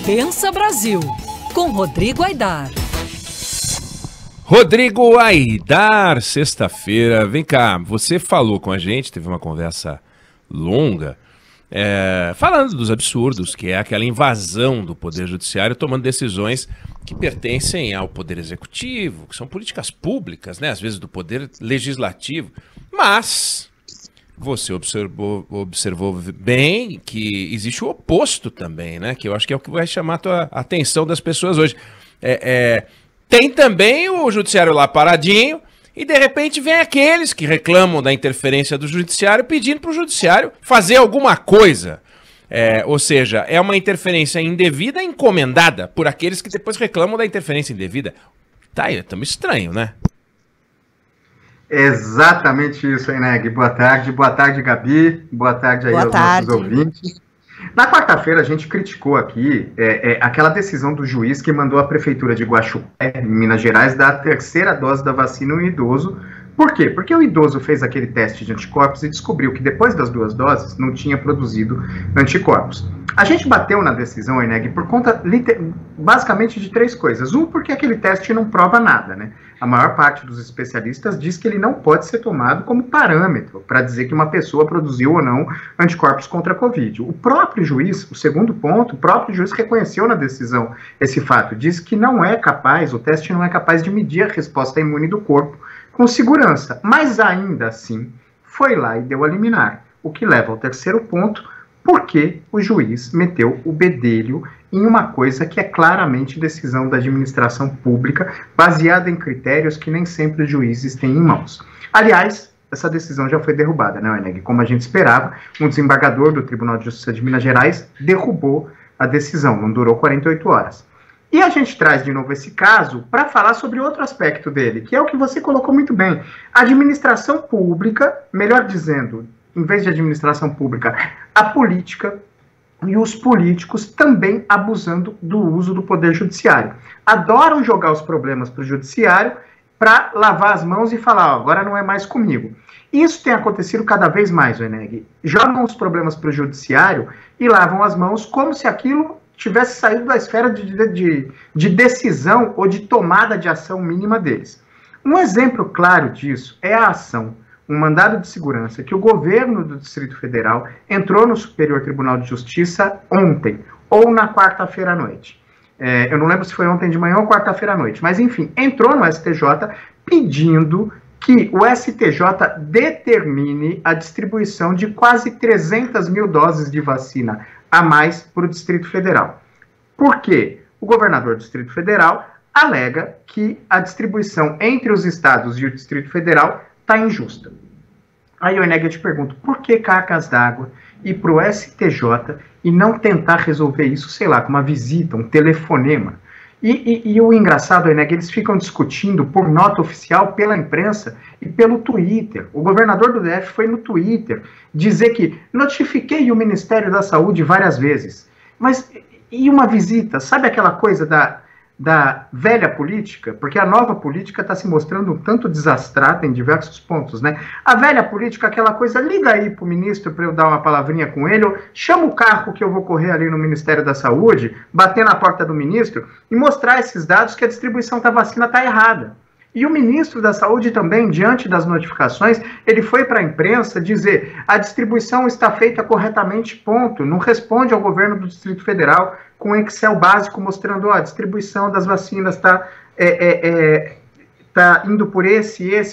Pensa Brasil, com Rodrigo Aidar. Rodrigo Aidar, sexta-feira. Vem cá, você falou com a gente, teve uma conversa longa, falando dos absurdos, que é aquela invasão do Poder Judiciário, tomando decisões que pertencem ao Poder Executivo, que são políticas públicas, né? Às vezes do Poder Legislativo. Mas você observou bem que existe o oposto também, né? Que eu acho que é o que vai chamar a tua atenção das pessoas hoje. Tem também o judiciário lá paradinho e de repente vem aqueles que reclamam da interferência do judiciário pedindo para o judiciário fazer alguma coisa. Ou seja, é uma interferência indevida encomendada por aqueles que depois reclamam da interferência indevida. Tá aí, estamos estranho, né? Exatamente isso, Eneg. Boa tarde, Gabi. Boa tarde aí aos nossos ouvintes. Na quarta-feira, a gente criticou aqui aquela decisão do juiz que mandou a Prefeitura de Guaxupé, em Minas Gerais, dar a terceira dose da vacina no idoso. Por quê? Porque o idoso fez aquele teste de anticorpos e descobriu que depois das 2 doses não tinha produzido anticorpos. A gente bateu na decisão, Eneg, por conta basicamente de 3 coisas. Porque aquele teste não prova nada, né? A maior parte dos especialistas diz que ele não pode ser tomado como parâmetro para dizer que uma pessoa produziu ou não anticorpos contra a Covid. O próprio juiz, o segundo ponto, o próprio juiz reconheceu na decisão esse fato, diz que não é capaz, o teste não é capaz de medir a resposta imune do corpo com segurança, mas ainda assim foi lá e deu a liminar, o que leva ao terceiro ponto, porque o juiz meteu o bedelho em uma coisa que é claramente decisão da administração pública, baseada em critérios que nem sempre os juízes têm em mãos. Aliás, essa decisão já foi derrubada, né, Eneg? Como a gente esperava, um desembargador do Tribunal de Justiça de Minas Gerais derrubou a decisão, não durou 48 horas. E a gente traz de novo esse caso para falar sobre outro aspecto dele, que é o que você colocou muito bem. A administração pública, melhor dizendo, em vez de administração pública, a política e os políticos também abusando do uso do poder judiciário. Adoram jogar os problemas para o judiciário para lavar as mãos e falar, agora não é mais comigo. Isso tem acontecido cada vez mais, Eneg. Jogam os problemas para o judiciário e lavam as mãos como se aquilo tivesse saído da esfera de decisão ou de tomada de ação mínima deles. Um exemplo claro disso é a ação, um mandado de segurança que o governo do Distrito Federal entrou no Superior Tribunal de Justiça ontem, ou na quarta-feira à noite. Eu não lembro se foi ontem de manhã ou quarta-feira à noite, mas enfim, entrou no STJ pedindo que o STJ determine a distribuição de quase 300 mil doses de vacina a mais para o Distrito Federal. Por quê? O governador do Distrito Federal alega que a distribuição entre os estados e o Distrito Federal está injusta. Aí, Eneg, eu te pergunto, por que cargas d'água ir para o STJ e não tentar resolver isso, sei lá, com uma visita, um telefonema? E o engraçado, Eneg, eles ficam discutindo por nota oficial pela imprensa e pelo Twitter. O governador do DF foi no Twitter dizer que notifiquei o Ministério da Saúde várias vezes. Mas e uma visita? Sabe aquela coisa da velha política? Porque a nova política está se mostrando um tanto desastrada em diversos pontos, né? A velha política, aquela coisa, liga aí pro ministro para eu dar uma palavrinha com ele, ou chama o carro que eu vou correr ali no Ministério da Saúde, bater na porta do ministro e mostrar esses dados que a distribuição da vacina está errada. E o ministro da Saúde também, diante das notificações, ele foi para a imprensa dizer a distribuição está feita corretamente, ponto. Não responde ao governo do Distrito Federal com Excel básico mostrando a distribuição das vacinas está indo por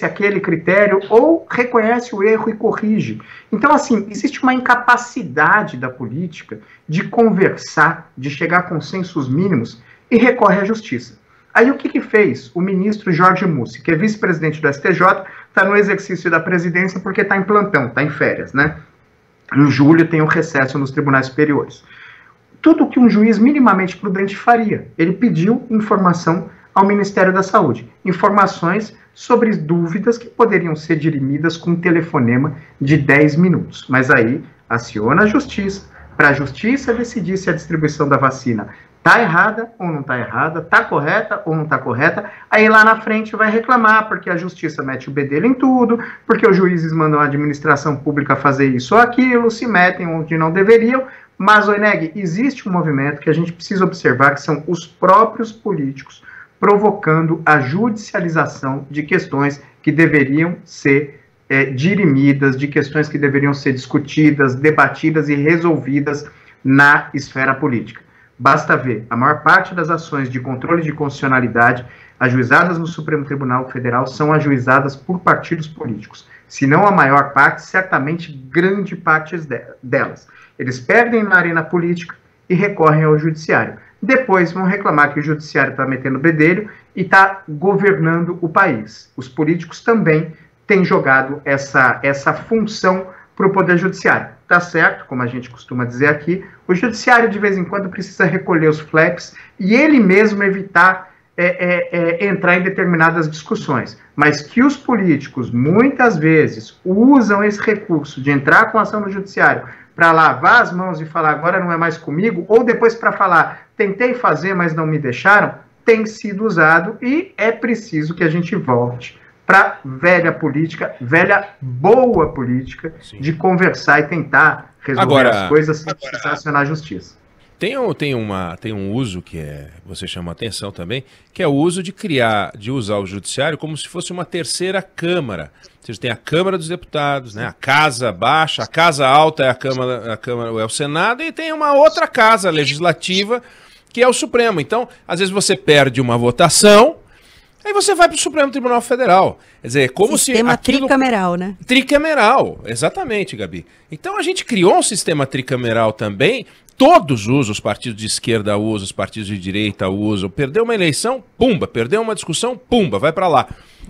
aquele critério, ou reconhece o erro e corrige. Então, assim, existe uma incapacidade da política de conversar, de chegar a consensos mínimos e recorre à justiça. Aí o que fez o ministro Jorge Mussi, que é vice-presidente do STJ, está no exercício da presidência porque está em plantão, está em férias, né? Em julho tem um recesso nos tribunais superiores. Tudo que um juiz minimamente prudente faria. Ele pediu informação ao Ministério da Saúde. Informações sobre dúvidas que poderiam ser dirimidas com um telefonema de 10 minutos. Mas aí aciona a justiça, para a justiça decidir se a distribuição da vacina está errada ou não está errada, está correta ou não está correta, aí lá na frente vai reclamar, porque a justiça mete o bedelho em tudo, porque os juízes mandam a administração pública fazer isso ou aquilo, se metem onde não deveriam, Mas, Oineg, existe um movimento que a gente precisa observar, que são os próprios políticos provocando a judicialização de questões que deveriam ser dirimidas, de questões que deveriam ser discutidas, debatidas e resolvidas na esfera política. Basta ver, a maior parte das ações de controle de constitucionalidade ajuizadas no Supremo Tribunal Federal são ajuizadas por partidos políticos. Se não a maior parte, certamente grande parte delas. Eles perdem na arena política e recorrem ao judiciário. Depois vão reclamar que o judiciário está metendo bedelho e está governando o país. Os políticos também têm jogado essa função para o Poder Judiciário. Tá certo, como a gente costuma dizer aqui, o Judiciário de vez em quando precisa recolher os flaps e ele mesmo evitar entrar em determinadas discussões. Mas que os políticos, muitas vezes, usam esse recurso de entrar com ação no Judiciário para lavar as mãos e falar agora não é mais comigo, ou depois para falar tentei fazer, mas não me deixaram, tem sido usado e é preciso que a gente volte para velha política, velha boa política, sim, de conversar e tentar resolver as coisas sem precisar acionar a justiça. Tem um uso que você chama a atenção também, que é o uso de usar o judiciário como se fosse uma terceira câmara. Ou seja, tem a Câmara dos Deputados, né, a Casa Baixa, a Casa Alta é a Câmara é o Senado, e tem uma outra casa legislativa que é o Supremo. Então, às vezes você perde uma votação, aí você vai para o Supremo Tribunal Federal. Quer dizer, como sistema se aquilo... tricameral, né? Tricameral, exatamente, Gabi. Então a gente criou um sistema tricameral também, todos usam, os partidos de esquerda usam, os partidos de direita usam. Perdeu uma eleição, pumba. Perdeu uma discussão, pumba, vai para lá.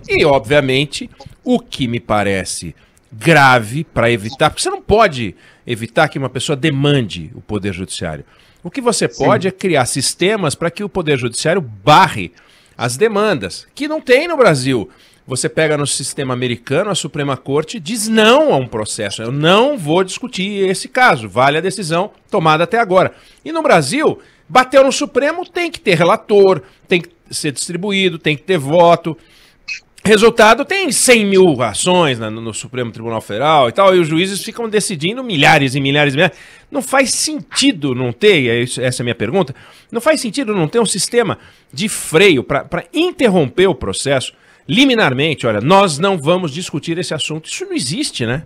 E, obviamente, o que me parece grave para evitar, porque você não pode evitar que uma pessoa demande o Poder Judiciário. O que você pode é criar sistemas para que o Poder Judiciário barre as demandas, que não tem no Brasil. Você pega no sistema americano, a Suprema Corte diz não a um processo. Eu não vou discutir esse caso, vale a decisão tomada até agora. E no Brasil, bateu no Supremo, tem que ter relator, tem que ser distribuído, tem que ter voto. Resultado, tem 100 mil ações no Supremo Tribunal Federal e tal, e os juízes ficam decidindo milhares e milhares e milhares. Não faz sentido não ter, essa é a minha pergunta, não faz sentido não ter um sistema de freio para interromper o processo liminarmente. Olha, nós não vamos discutir esse assunto. Isso não existe, né?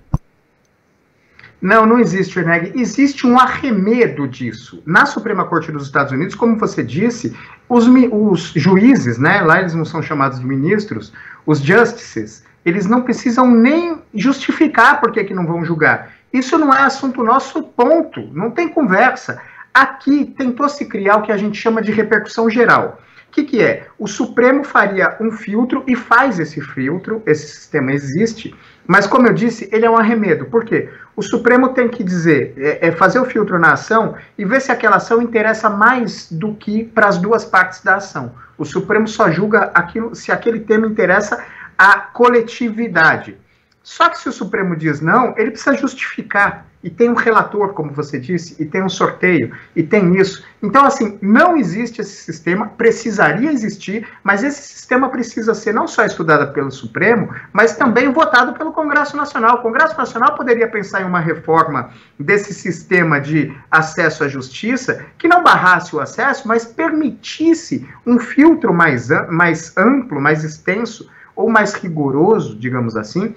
Não existe, Oineg. Existe um arremedo disso. Na Suprema Corte dos Estados Unidos, como você disse, os juízes, né, lá eles não são chamados de ministros, os justices, eles não precisam nem justificar por que não vão julgar. Isso não é assunto nosso, ponto. Não tem conversa. Aqui tentou se criar o que a gente chama de repercussão geral. O que é? O Supremo faria um filtro e faz esse filtro, esse sistema existe, mas como eu disse, ele é um arremedo. Por quê? O Supremo tem que dizer, fazer o filtro na ação e ver se aquela ação interessa mais do que para as duas partes da ação. O Supremo só julga aquilo, se aquele tema interessa à coletividade. Só que se o Supremo diz não, ele precisa justificar. E tem um relator, como você disse, e tem um sorteio, e tem isso. Então, assim, não existe esse sistema, precisaria existir, mas esse sistema precisa ser não só estudado pelo Supremo, mas também votado pelo Congresso Nacional. O Congresso Nacional poderia pensar em uma reforma desse sistema de acesso à justiça, que não barrasse o acesso, mas permitisse um filtro mais amplo, mais extenso, ou mais rigoroso, digamos assim,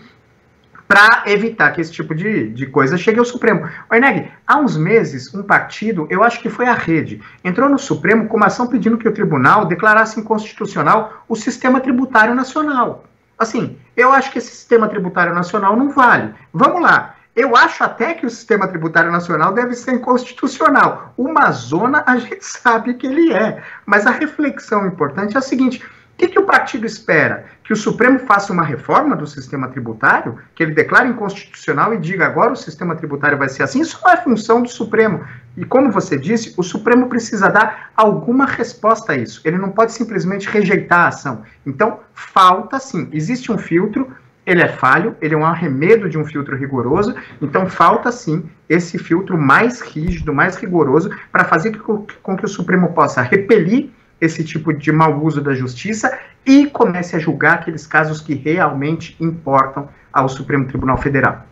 para evitar que esse tipo de coisa chegue ao Supremo. Oineg, há uns meses, um partido, eu acho que foi a Rede, entrou no Supremo com uma ação pedindo que o tribunal declarasse inconstitucional o sistema tributário nacional. Assim, eu acho que esse sistema tributário nacional não vale. Vamos lá. Eu acho até que o sistema tributário nacional deve ser inconstitucional. Uma zona a gente sabe que ele é. Mas a reflexão importante é a seguinte: o que o partido espera? Que o Supremo faça uma reforma do sistema tributário? Que ele declare inconstitucional e diga agora o sistema tributário vai ser assim? Isso não é função do Supremo. E como você disse, o Supremo precisa dar alguma resposta a isso. Ele não pode simplesmente rejeitar a ação. Então, falta sim. Existe um filtro, ele é falho, ele é um arremedo de um filtro rigoroso, então falta sim esse filtro mais rígido, mais rigoroso, para fazer com que o Supremo possa repelir esse tipo de mau uso da justiça e comece a julgar aqueles casos que realmente importam ao Supremo Tribunal Federal.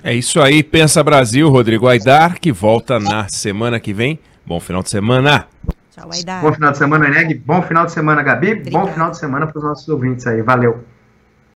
É isso aí, Pensa Brasil, Rodrigo Aidar, que volta na semana que vem. Bom final de semana. Tchau, Aidar. Bom final de semana, Eneg. Bom final de semana, Gabi. Obrigada. Bom final de semana para os nossos ouvintes aí. Valeu.